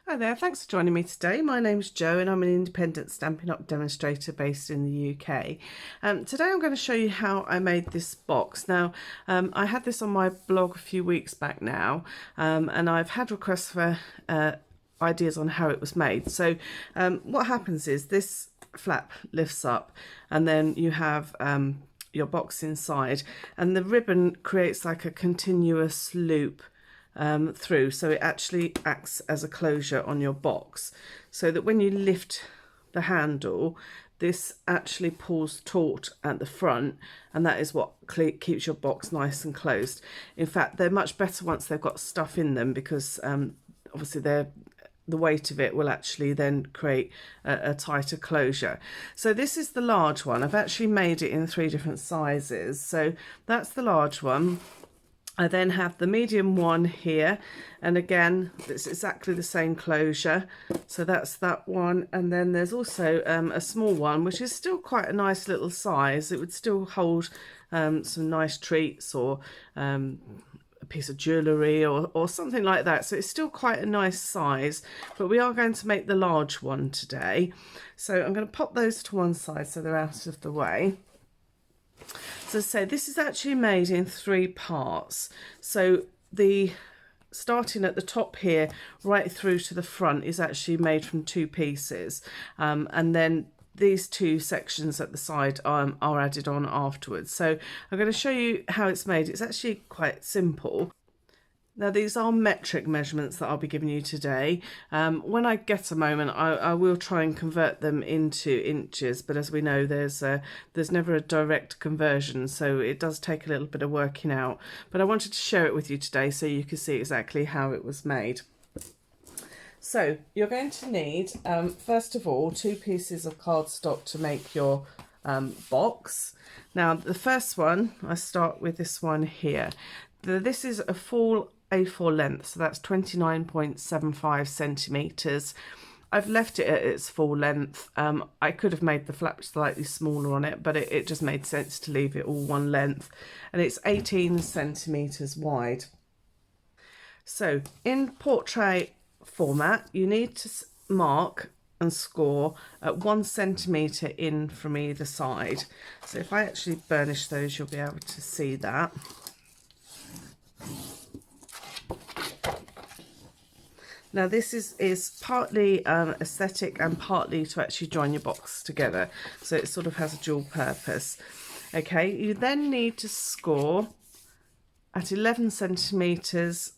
Hi there, thanks for joining me today. My name's Jo and I'm an independent Stampin' Up demonstrator based in the UK. Today I'm going to show you how I made this box. Now, I had this on my blog a few weeks back now, and I've had requests for ideas on how it was made. So what happens is this flap lifts up and then you have your box inside, and the ribbon creates like a continuous loop through, so it actually acts as a closure on your box, so that when you lift the handle, this actually pulls taut at the front, and that is what keeps your box nice and closed. In fact, they're much better once they've got stuff in them, because obviously the weight of it will actually then create a tighter closure. So this is the large one. I've actually made it in 3 different sizes. So that's the large one. I then have the medium one here, and again it's exactly the same closure, so that's that one. And then there's also a small one, which is still quite a nice little size. It would still hold some nice treats, or a piece of jewellery, or something like that. So it's still quite a nice size, but we are going to make the large one today. So I'm going to pop those to one side so they're out of the way. So as I say, this is actually made in 3 parts. So the starting at the top here right through to the front is actually made from 2 pieces, and then these 2 sections at the side are added on afterwards. So I'm going to show you how it's made. It's actually quite simple. Now, these are metric measurements that I'll be giving you today. When I get a moment, I will try and convert them into inches, but as we know, there's never a direct conversion, so it does take a little bit of working out. But I wanted to share it with you today so you can see exactly how it was made. So you're going to need, first of all, 2 pieces of cardstock to make your box. Now, the first one, I start with this one here. This is a full A4 length, so that's 29.75 centimetres. I've left it at its full length. I could have made the flap slightly smaller on it, but it just made sense to leave it all one length. And it's 18 centimetres wide. So in portrait format, you need to mark and score at 1 centimetre in from either side. So if I actually burnish those, you'll be able to see that. Now this is partly aesthetic and partly to actually join your box together, so it sort of has a dual purpose. Okay, you then need to score at 11 centimetres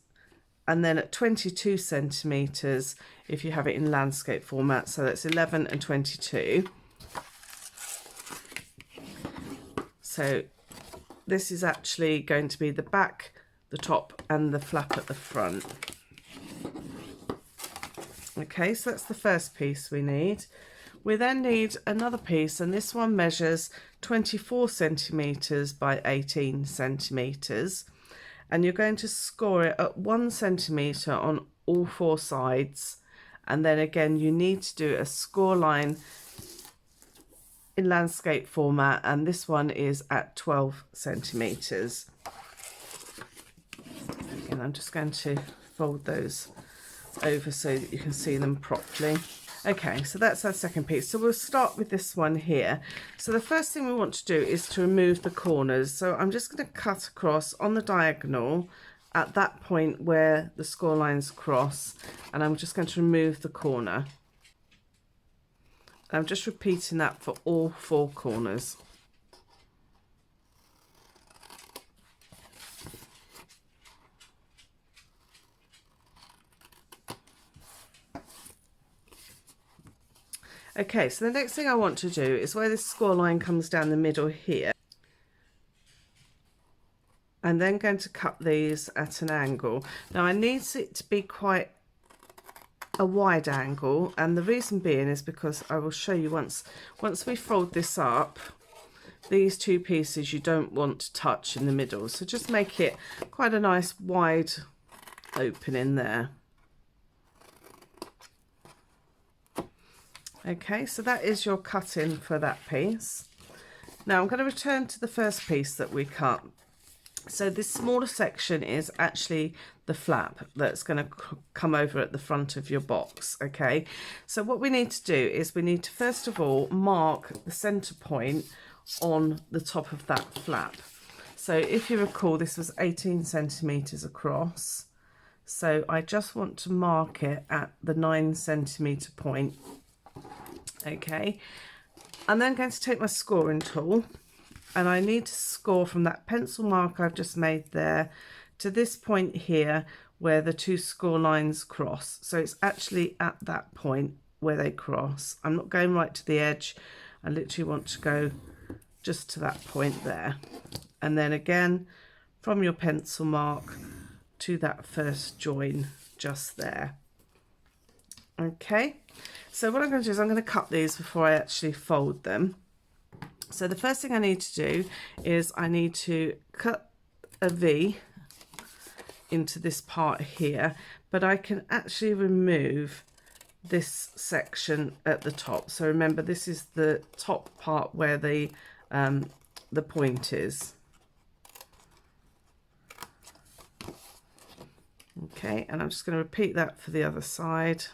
and then at 22 centimetres if you have it in landscape format, so that's 11 and 22. So this is actually going to be the back, the top and the flap at the front. Okay, so that's the first piece we need. We then need another piece, and this one measures 24 centimetres by 18 centimetres, and you're going to score it at 1 centimetre on all 4 sides, and then again you need to do a score line in landscape format, and this one is at 12 centimetres. And I'm just going to fold those over so that you can see them properly. Okay, so that's our second piece. So we'll start with this one here. So the first thing we want to do is to remove the corners. So I'm just going to cut across on the diagonal at that point where the score lines cross, and I'm just going to remove the corner. I'm just repeating that for all 4 corners. Okay, so the next thing I want to do is where this score line comes down the middle here. I'm then going to cut these at an angle. Now I need it to be quite a wide angle, and the reason being is because I will show you once we fold this up, these 2 pieces you don't want to touch in the middle. So just make it quite a nice wide opening there. Okay, so that is your cutting for that piece. Now I'm going to return to the first piece that we cut. So this smaller section is actually the flap that's going to come over at the front of your box. Okay, so what we need to do is we need to first of all mark the center point on the top of that flap. So if you recall, this was 18 centimeters across. So I just want to mark it at the 9 centimeter point. Okay, I'm then going to take my scoring tool, and I need to score from that pencil mark I've just made there to this point here where the two score lines cross. So it's actually at that point where they cross. I'm not going right to the edge. I literally want to go just to that point there. And then again, from your pencil mark to that first join just there. Okay, so what I'm going to do is I'm going to cut these before I actually fold them. So the first thing I need to do is I need to cut a V into this part here, but I can actually remove this section at the top. So remember, this is the top part where the point is. Okay, and I'm just going to repeat that for the other side.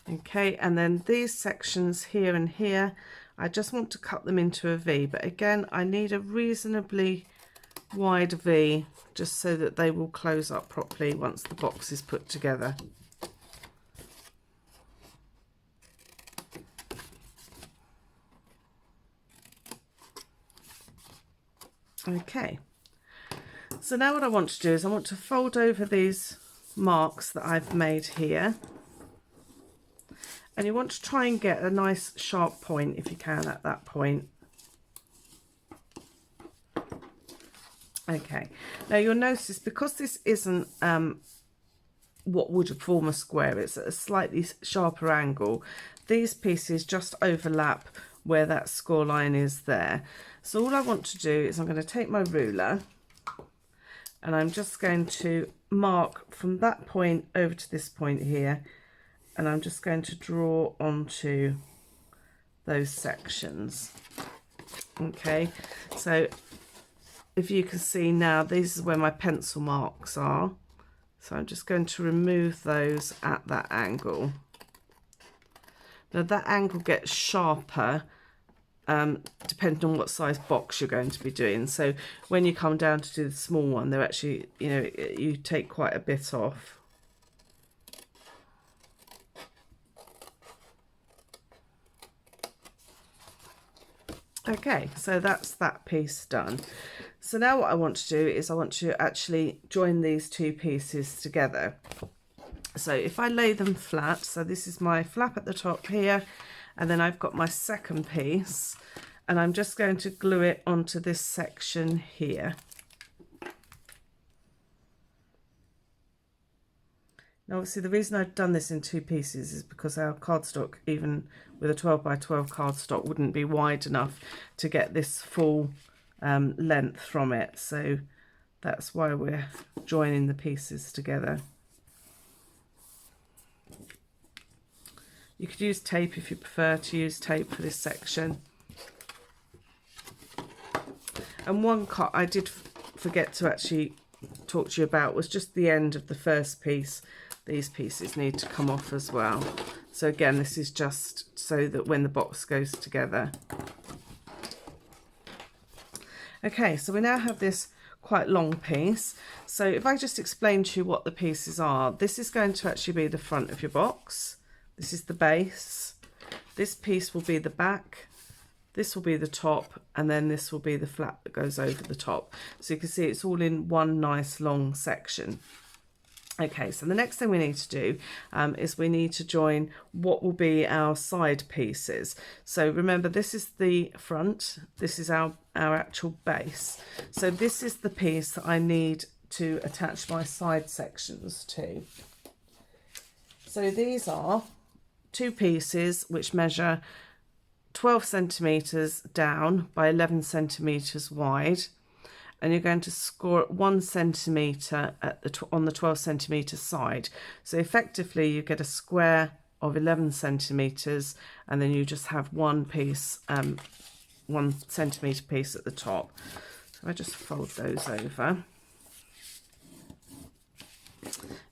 Okay, and then these sections here and here, I just want to cut them into a V, but again, I need a reasonably wide V just so that they will close up properly once the box is put together. Okay, so now what I want to do is I want to fold over these marks that I've made here. And you want to try and get a nice sharp point if you can at that point. Okay, now you'll notice because this isn't what would form a square, it's at a slightly sharper angle, these pieces just overlap where that score line is there. So all I want to do is I'm going to take my ruler and I'm just going to mark from that point over to this point here, and I'm just going to draw onto those sections. Okay, so if you can see now, this is where my pencil marks are. So I'm just going to remove those at that angle. Now that angle gets sharper depending on what size box you're going to be doing. So when you come down to do the small one, they're actually, you know, you take quite a bit off. Okay, so that's that piece done. So now what I want to do is I want to actually join these two pieces together. So if I lay them flat, so this is my flap at the top here, and then I've got my second piece, and I'm just going to glue it onto this section here. Now obviously the reason I've done this in two pieces is because our cardstock, even with a 12 by 12 cardstock, wouldn't be wide enough to get this full length from it. So that's why we're joining the pieces together. You could use tape if you prefer to use tape for this section. And one cut I did forget to actually talk to you about was just the end of the first piece. These pieces need to come off as well. So again, this is just so that when the box goes together. Okay, so we now have this quite long piece. So if I just explain to you what the pieces are, this is going to actually be the front of your box. This is the base. This piece will be the back. This will be the top, and then this will be the flap that goes over the top. So you can see it's all in one nice long section. Okay, so the next thing we need to do is we need to join what will be our side pieces. So remember, this is the front, this is our actual base. So this is the piece that I need to attach my side sections to. So these are two pieces which measure 12 centimetres down by 11 centimetres wide. and you're going to score at 1 centimetre at on the 12 centimetre side. So effectively you get a square of 11 centimetres, and then you just have one piece, 1 centimetre piece at the top. So I just fold those over.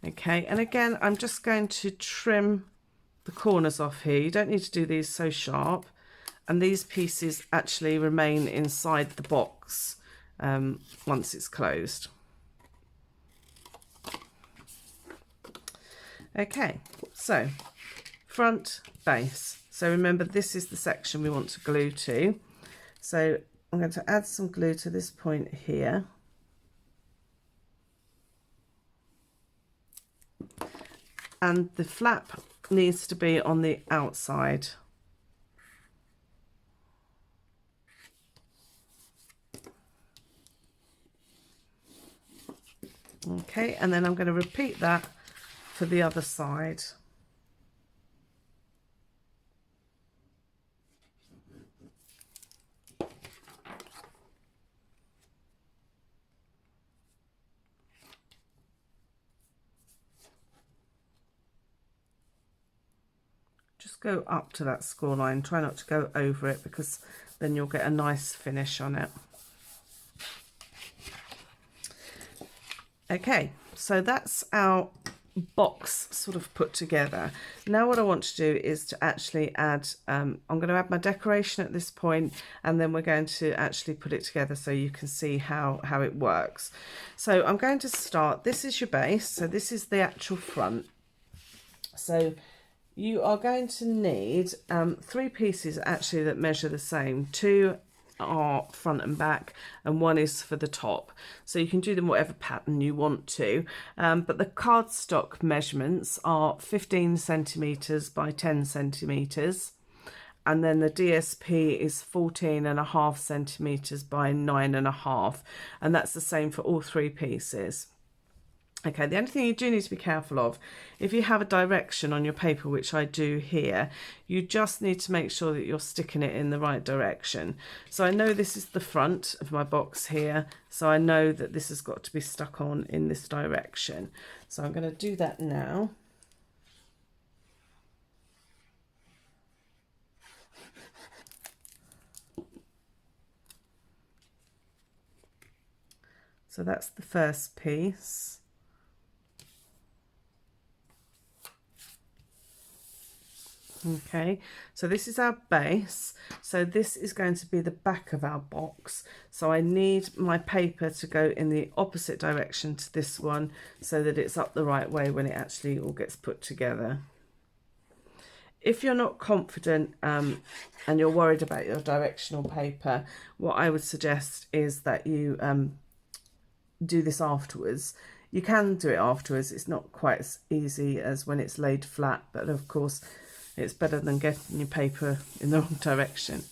Okay, and again I'm just going to trim the corners off here. You don't need to do these so sharp, and these pieces actually remain inside the box once it's closed. Okay, so front base. So remember, this is the section we want to glue to. So I'm going to add some glue to this point here. And the flap needs to be on the outside. Okay, and then I'm going to repeat that for the other side. Just go up to that score line, try not to go over it, because then you'll get a nice finish on it. Okay, so that's our box sort of put together. Now what I want to do is to actually add, I'm going to add my decoration at this point, and then we're going to actually put it together so you can see how it works. So I'm going to start, this is your base, so this is the actual front. So you are going to need 3 pieces actually that measure the same. 2 are front and back, and 1 is for the top. So you can do them whatever pattern you want to, but the cardstock measurements are 15 centimeters by 10 centimeters, and then the DSP is 14.5 centimeters by 9.5, and that's the same for all 3 pieces. Okay, the only thing you do need to be careful of, if you have a direction on your paper, which I do here, you just need to make sure that you're sticking it in the right direction. So I know this is the front of my box here, so I know that this has got to be stuck on in this direction. So I'm going to do that now. So that's the first piece. Okay, so this is our base, so this is going to be the back of our box, so I need my paper to go in the opposite direction to this one so that it's up the right way when it actually all gets put together. If you're not confident and you're worried about your directional paper, what I would suggest is that you do this afterwards. You can do it afterwards, it's not quite as easy as when it's laid flat, but of course it's better than getting your paper in the wrong direction.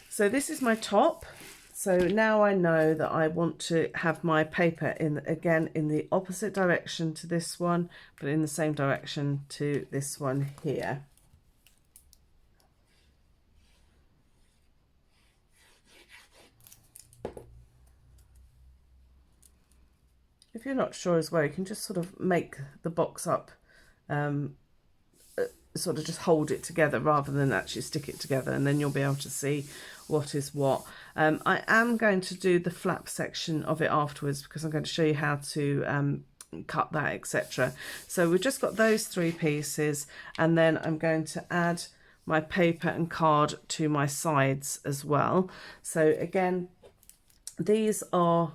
So this is my top. So now I know that I want to have my paper again in the opposite direction to this one, but in the same direction to this one here. If you're not sure as well, you can just sort of make the box up, sort of just hold it together rather than actually stick it together, and then you'll be able to see what is what. I am going to do the flap section of it afterwards because I'm going to show you how to cut that, etc. So we've just got those 3 pieces, and then I'm going to add my paper and card to my sides as well. So again, these are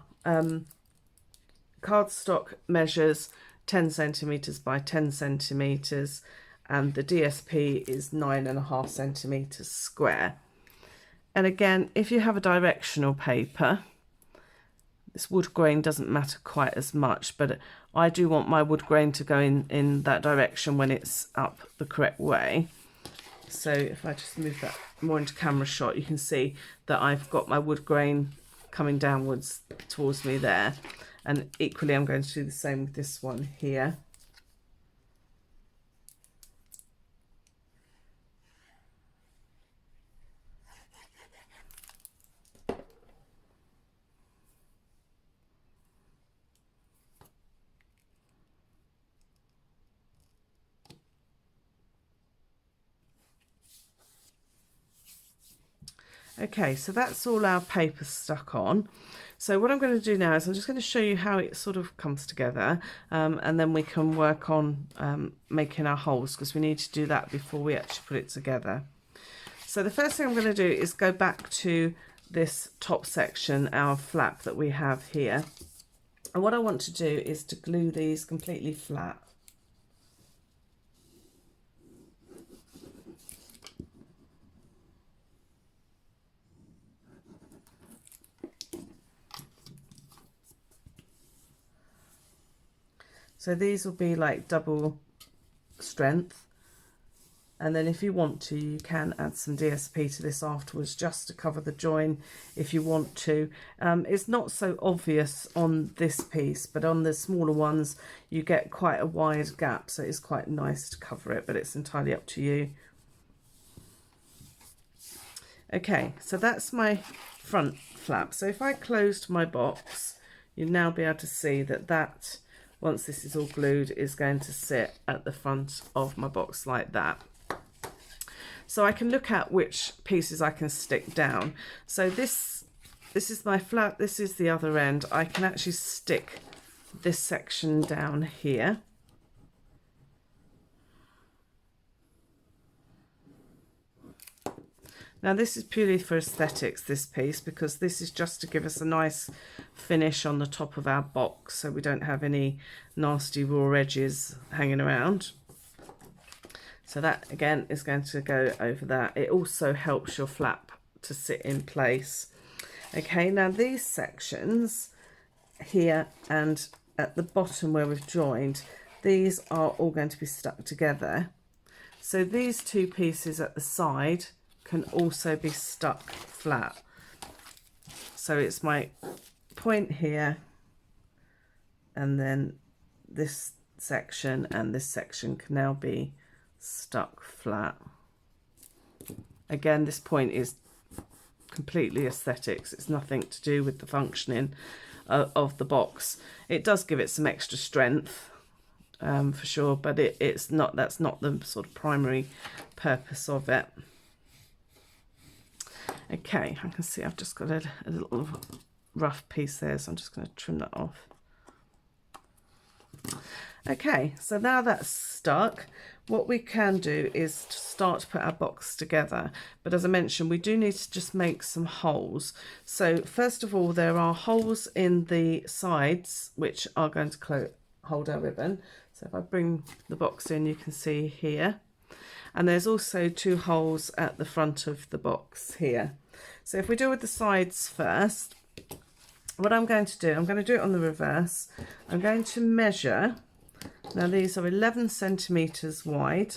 cardstock measures 10 centimeters by 10 centimeters, and the DSP is 9.5 centimeters square. And again, if you have a directional paper, this wood grain doesn't matter quite as much, but I do want my wood grain to go in that direction when it's up the correct way. So if I just move that more into camera shot, you can see that I've got my wood grain coming downwards towards me there. And equally, I'm going to do the same with this one here. Okay, so that's all our paper stuck on. So what I'm going to do now is I'm just going to show you how it sort of comes together, and then we can work on making our holes, because we need to do that before we actually put it together. So the first thing I'm going to do is go back to this top section, our flap that we have here. And what I want to do is to glue these completely flat. So these will be like double strength. And then if you want to, you can add some DSP to this afterwards just to cover the join if you want to. It's not so obvious on this piece, but on the smaller ones you get quite a wide gap, so it's quite nice to cover it, but it's entirely up to you. Okay, so that's my front flap. So if I closed my box, you'll now be able to see that once this is all glued, is going to sit at the front of my box like that. So I can look at which pieces I can stick down. So this is my flap, this is the other end. I can actually stick this section down here. Now this is purely for aesthetics, this piece, because this is just to give us a nice finish on the top of our box so we don't have any nasty raw edges hanging around. So that again is going to go over that. It also helps your flap to sit in place. Okay, now these sections here and at the bottom where we've joined, these are all going to be stuck together. So these two pieces at the side can also be stuck flat. So it's my point here, and then this section and this section can now be stuck flat. Again, this point is completely aesthetics. It's nothing to do with the functioning of the box. It does give it some extra strength, for sure, but that's not the sort of primary purpose of it. Okay, I can see I've just got a little rough piece there, so I'm just going to trim that off. Okay, so now that's stuck, what we can do is to start to put our box together. But as I mentioned, we do need to just make some holes. So first of all, there are holes in the sides which are going to hold our ribbon. So if I bring the box in, you can see here. And there's also two holes at the front of the box here. So if we deal with the sides first, what I'm going to do it on the reverse. I'm going to measure. Now these are 11 centimeters wide.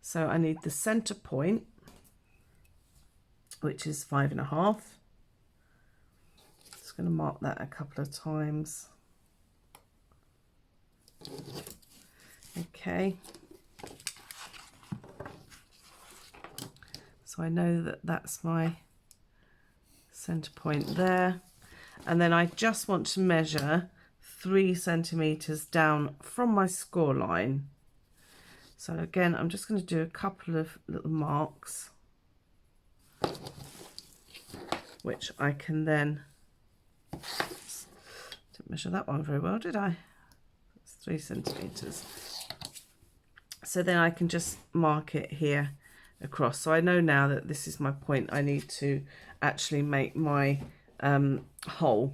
So I need the center point, which is 5.5. Just going to mark that a couple of times. Okay. So I know that that's my center point there. And then I just want to measure 3 centimeters down from my score line. So again, I'm just going to do a couple of little marks, which I can then, didn't measure that one very well, did I? It's 3 centimeters. So then I can just mark it here across. So I know now that this is my point. I need to actually make my hole.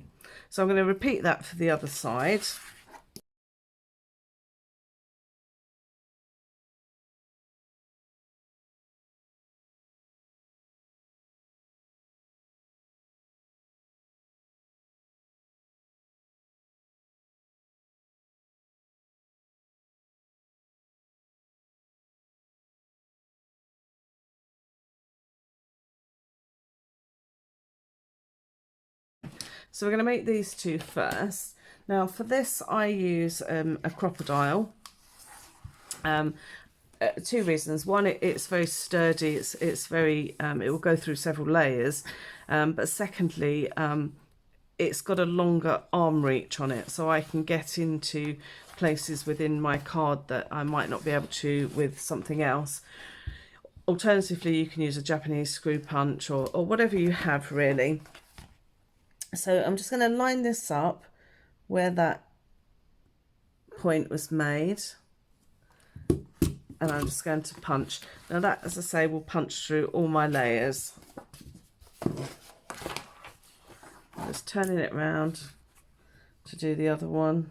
So I'm going to repeat that for the other side. So we're going to make these two first. Now for this I use a crocodile. Two reasons. One, it's very sturdy. It's very it will go through several layers. But secondly, it's got a longer arm reach on it, so I can get into places within my card that I might not be able to with something else. Alternatively, you can use a Japanese screw punch or whatever you have really. So I'm just going to line this up where that point was made, and I'm just going to punch. Now that, as I say, will punch through all my layers. Just turning it around to do the other one.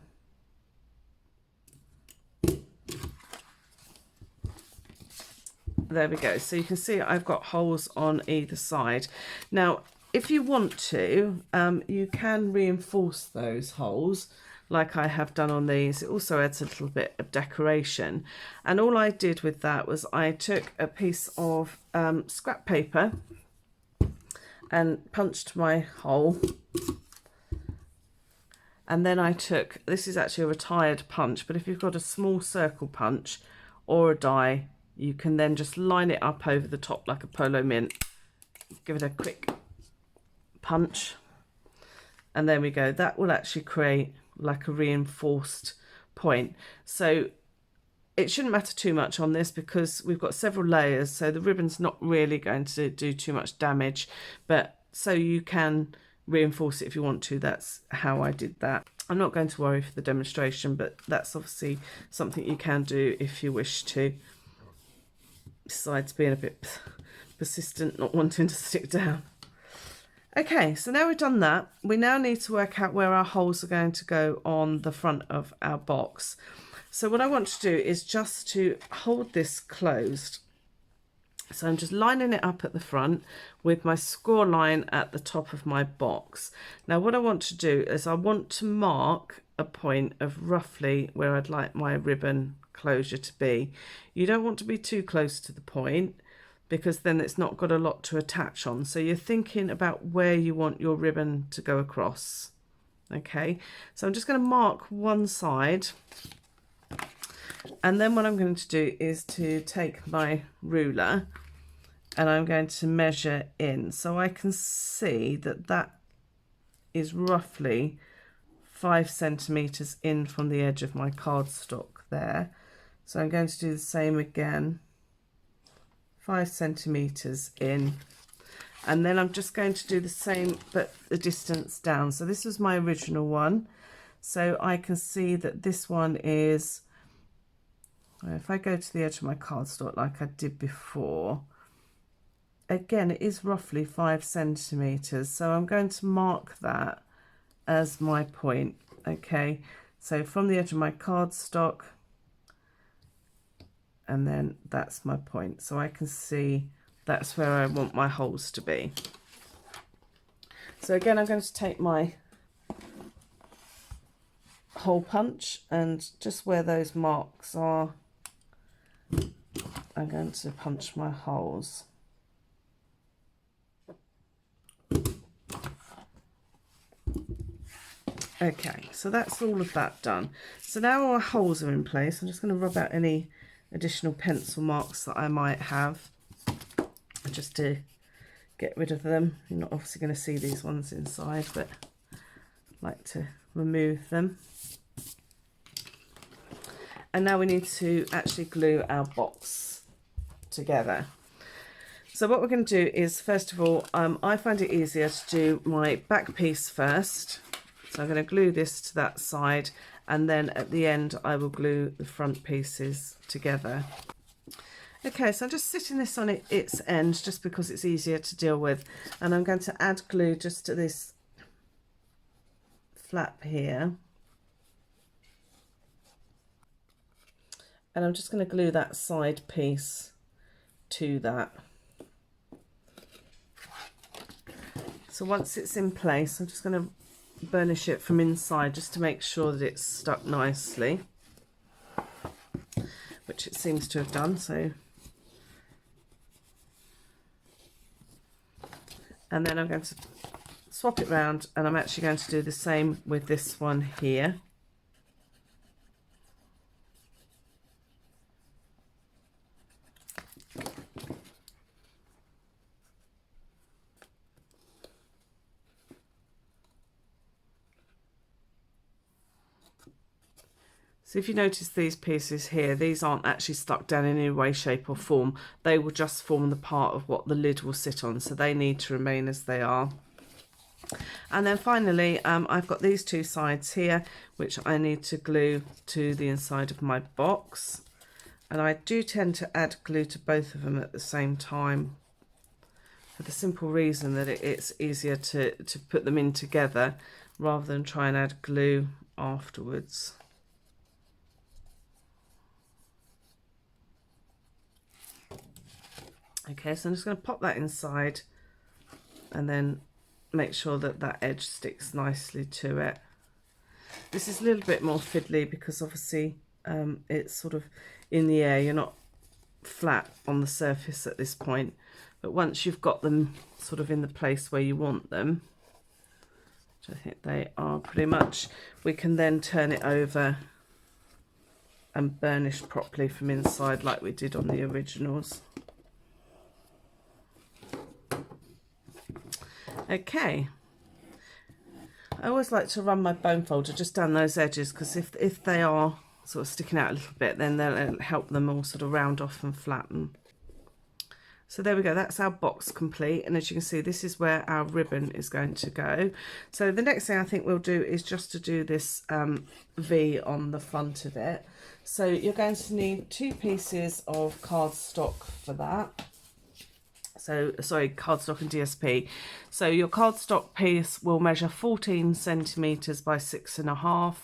There we go. So you can see I've got holes on either side. Now, if you want to, you can reinforce those holes like I have done on these. It also adds a little bit of decoration. And all I did with that was I took a piece of scrap paper and punched my hole. And then I took, this is actually a retired punch, but if you've got a small circle punch or a die, you can then just line it up over the top like a polo mint. Give it a quick punch. And there we go. That will actually create like a reinforced point. So it shouldn't matter too much on this because we've got several layers. So the ribbon's not really going to do too much damage. But so you can reinforce it if you want to. That's how I did that. I'm not going to worry for the demonstration, but that's obviously something you can do if you wish to. Besides being a bit persistent, not wanting to stick down. Okay, so now we've done that, we now need to work out where our holes are going to go on the front of our box. So what I want to do is just to hold this closed. So I'm just lining it up at the front with my score line at the top of my box. Now what I want to do is I want to mark a point of roughly where I'd like my ribbon closure to be. You don't want to be too close to the point because then it's not got a lot to attach on. So you're thinking about where you want your ribbon to go across. Okay, so I'm just going to mark one side, and then what I'm going to do is to take my ruler and I'm going to measure in, so I can see that that is roughly 5 centimeters in from the edge of my cardstock there. So I'm going to do the same again, 5 centimeters in, and then I'm just going to do the same but the distance down. So this was my original one, so I can see that this one is, if I go to the edge of my cardstock like I did before, again it is roughly 5 centimeters, so I'm going to mark that as my point. Okay, so from the edge of my cardstock, and then that's my point, so I can see that's where I want my holes to be. So again, I'm going to take my hole punch, and just where those marks are, I'm going to punch my holes. Okay, so that's all of that done. So now our holes are in place. I'm just going to rub out any additional pencil marks that I might have, just to get rid of them. You're not obviously going to see these ones inside, but I like to remove them. And now we need to actually glue our box together. So what we're going to do is, first of all, I find it easier to do my back piece first. So I'm going to glue this to that side, and then at the end I will glue the front pieces together. Okay, so I'm just sitting this on its end just because it's easier to deal with, and I'm going to add glue just to this flap here, and I'm just going to glue that side piece to that. So once it's in place, I'm just going to burnish it from inside just to make sure that it's stuck nicely, which it seems to have done. So, and then I'm going to swap it round, and I'm actually going to do the same with this one here. So if you notice these pieces here, these aren't actually stuck down in any way, shape or form. They will just form the part of what the lid will sit on, so they need to remain as they are. And then finally, I've got these two sides here, which I need to glue to the inside of my box. And I do tend to add glue to both of them at the same time, for the simple reason that it's easier to put them in together rather than try and add glue afterwards. Okay, so I'm just going to pop that inside and then make sure that that edge sticks nicely to it. This is a little bit more fiddly because obviously it's sort of in the air, you're not flat on the surface at this point, but once you've got them sort of in the place where you want them, which I think they are pretty much, we can then turn it over and burnish properly from inside like we did on the originals. Okay, I always like to run my bone folder just down those edges, because if they are sort of sticking out a little bit, then they'll help them all sort of round off and flatten. So there we go, that's our box complete, and as you can see, this is where our ribbon is going to go. So the next thing I think we'll do is just to do this V on the front of it. So you're going to need 2 pieces of cardstock for that. So sorry, cardstock and DSP. So your cardstock piece will measure 14 centimeters by 6.5,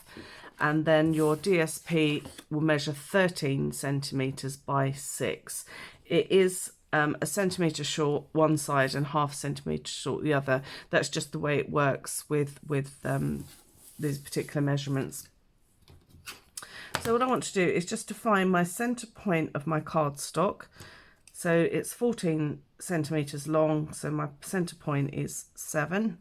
and then your DSP will measure 13 centimeters by 6. It is a centimetre short one side and half a centimetre short the other. That's just the way it works with these particular measurements. So what I want to do is just to find my centre point of my cardstock. So it's 14 centimetres long, so my centre point is 7.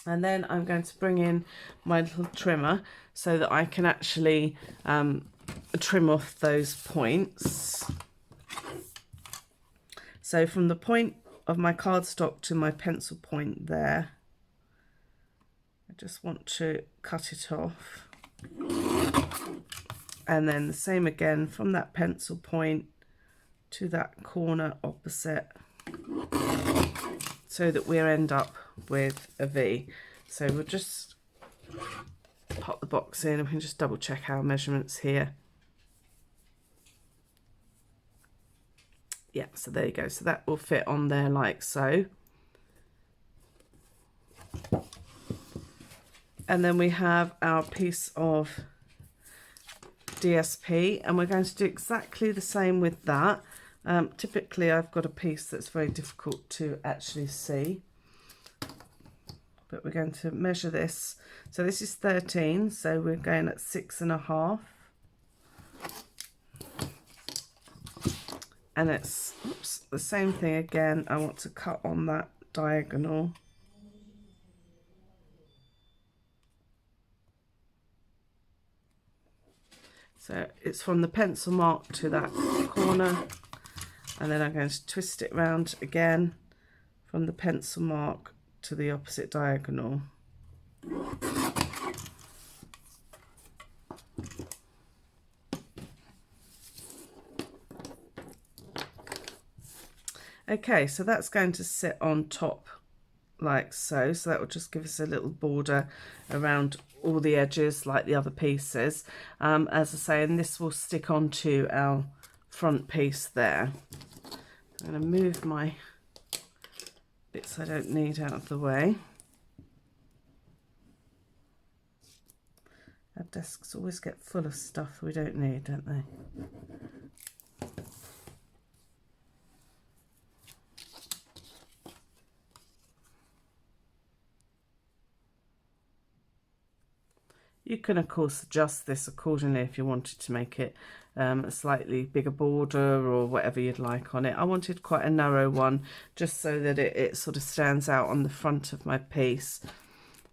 And then I'm going to bring in my little trimmer so that I can actually trim off those points. So from the point of my cardstock to my pencil point there, I just want to cut it off. And then the same again from that pencil point to that corner opposite, so that we end up with a V. So we'll just pop the box in and we can just double check our measurements here. Yeah, so there you go. So that will fit on there like so. And then we have our piece of DSP, and we're going to do exactly the same with that. Typically I've got a piece that's very difficult to actually see, but we're going to measure this. So this is 13, so we're going at 6.5. And it's the same thing again. I want to cut on that diagonal. So it's from the pencil mark to that corner, and then I'm going to twist it round again from the pencil mark to the opposite diagonal. Okay, so that's going to sit on top like so. So that will just give us a little border around all the edges like the other pieces. As I say, and this will stick onto our front piece there. I'm going to move my bits I don't need out of the way. Our desks always get full of stuff we don't need, don't they? You can of course adjust this accordingly if you wanted to make it a slightly bigger border or whatever you'd like on it. I wanted quite a narrow one just so that it sort of stands out on the front of my piece.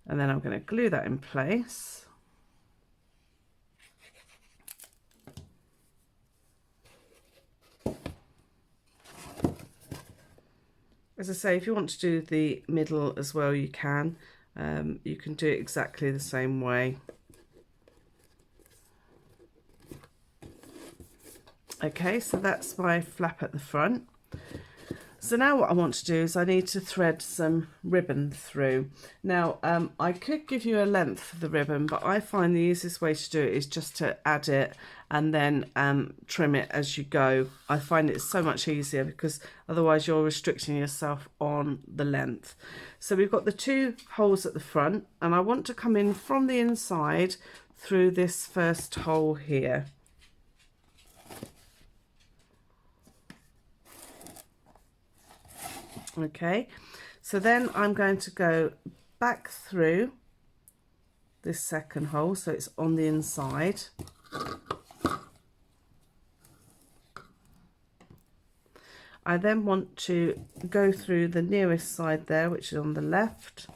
And then I'm going to glue that in place. As I say, if you want to do the middle as well, you can. You can do it exactly the same way. Okay, so that's my flap at the front. So now what I want to do is I need to thread some ribbon through. Now I could give you a length for the ribbon, but I find the easiest way to do it is just to add it and then trim it as you go. I find it so much easier because otherwise you're restricting yourself on the length. So we've got the 2 holes at the front, and I want to come in from the inside through this first hole here. Okay, so then I'm going to go back through this second hole, so it's on the inside. I then want to go through the nearest side there, which is on the left.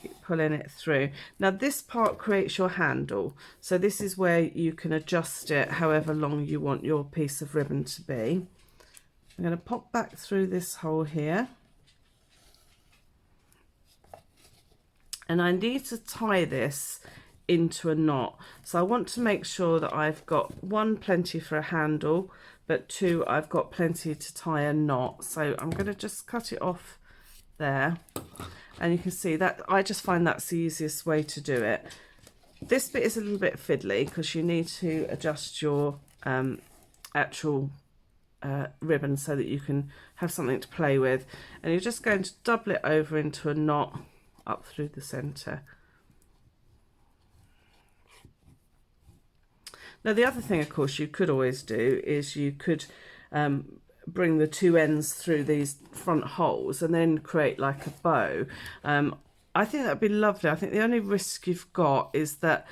Keep pulling it through. Now this part creates your handle, so this is where you can adjust it however long you want your piece of ribbon to be. I'm going to pop back through this hole here, and I need to tie this into a knot. So I want to make sure that I've got 1, plenty for a handle, but 2, I've got plenty to tie a knot. So I'm going to just cut it off there, and you can see that I just find that's the easiest way to do it. This bit is a little bit fiddly because you need to adjust your actual ribbon so that you can have something to play with, and you're just going to double it over into a knot up through the center. Now the other thing, of course, you could always do is you could bring the 2 ends through these front holes and then create like a bow. I think that'd be lovely. I think the only risk you've got is that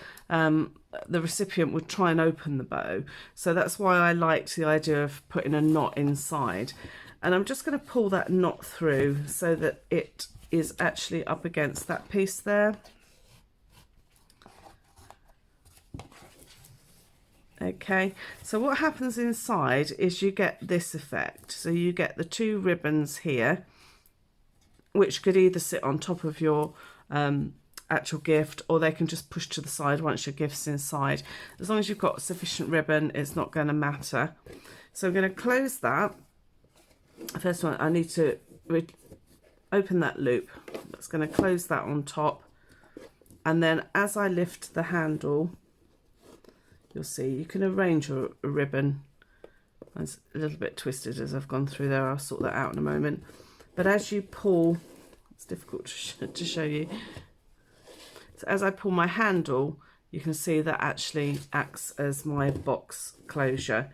the recipient would try and open the bow. So that's why I liked the idea of putting a knot inside. And I'm just going to pull that knot through so that it is actually up against that piece there. Okay, so what happens inside is you get this effect. So you get the 2 ribbons here, which could either sit on top of your actual gift, or they can just push to the side once your gift's inside. As long as you've got sufficient ribbon, it's not going to matter. So I'm going to close that. First one, I need to open that loop. That's going to close that on top, and then as I lift the handle, you'll see you can arrange your ribbon. It's a little bit twisted as I've gone through there. I'll sort that out in a moment. But as you pull, it's difficult to show you. So as I pull my handle, you can see that actually acts as my box closure.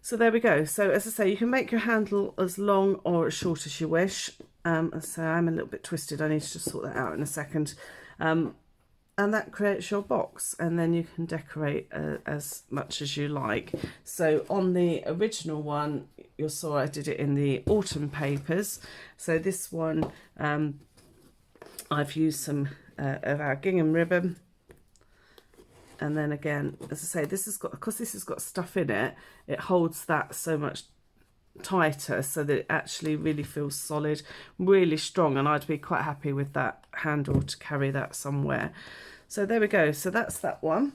So there we go. So as I say, you can make your handle as long or as short as you wish. So I'm a little bit twisted. I need to just sort that out in a second. And that creates your box, and then you can decorate as much as you like. So on the original one, you saw I did it in the autumn papers. So this one, I've used some of our gingham ribbon. And then again, as I say, this has got, because this has got stuff in it, it holds that so much tighter so that it actually really feels solid, really strong, and I'd be quite happy with that handle to carry that somewhere. So there we go. So that's that one.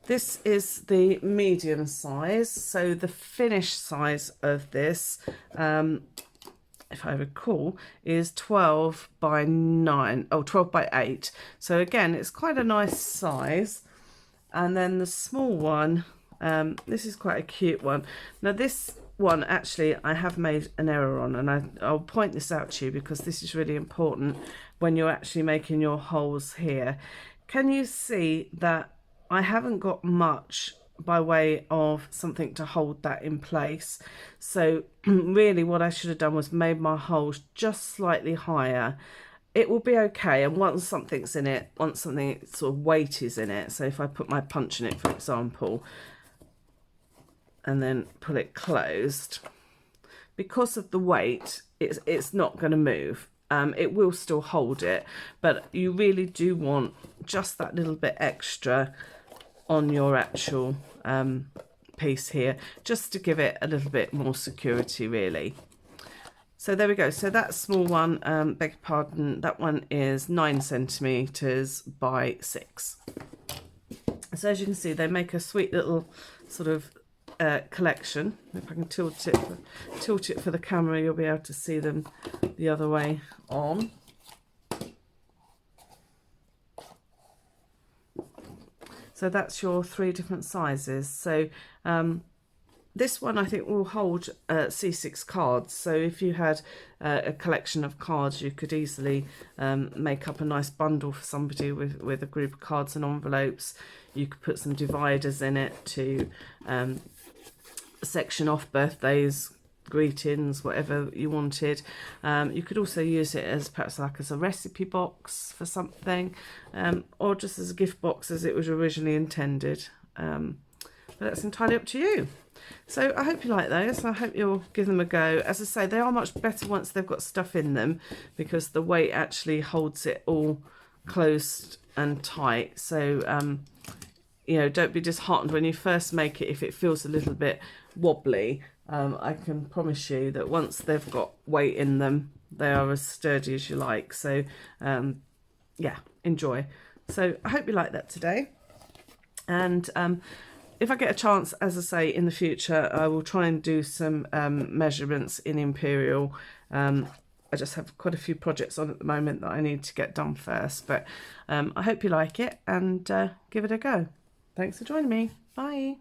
This is the medium size. So the finished size of this, if I recall, is 12 by 9, oh, 12 by 8. So again, it's quite a nice size. And then the small one, this is quite a cute one. Now this one, actually, I have made an error on, and I'll point this out to you because this is really important when you're actually making your holes here. Can you see that I haven't got much by way of something to hold that in place? So really what I should have done was made my holes just slightly higher. It will be okay, and once something's in it, once something sort of weight is in it, so if I put my punch in it, for example, and then pull it closed, because of the weight, it's not going to move. It will still hold it, but you really do want just that little bit extra on your actual piece here, just to give it a little bit more security, really. So there we go. So that small one, beg your pardon, that one is 9 centimeters by 6. So as you can see, they make a sweet little sort of collection. If I can tilt it for the camera, you'll be able to see them the other way on. So that's your 3 different sizes. So this one I think will hold C6 cards. So if you had a collection of cards, you could easily make up a nice bundle for somebody with a group of cards and envelopes. You could put some dividers in it to section off birthdays, greetings, whatever you wanted. You could also use it as perhaps like as a recipe box for something, or just as a gift box as it was originally intended. But that's entirely up to you. So I hope you like those. I hope you'll give them a go. As I say, they are much better once they've got stuff in them, because the weight actually holds it all closed and tight. So you know, don't be disheartened when you first make it if it feels a little bit wobbly. I can promise you that once they've got weight in them, they are as sturdy as you like. So yeah, enjoy. So I hope you like that today. And if I get a chance, as I say, in the future, I will try and do some measurements in Imperial. I just have quite a few projects on at the moment that I need to get done first. But I hope you like it, and give it a go. Thanks for joining me. Bye.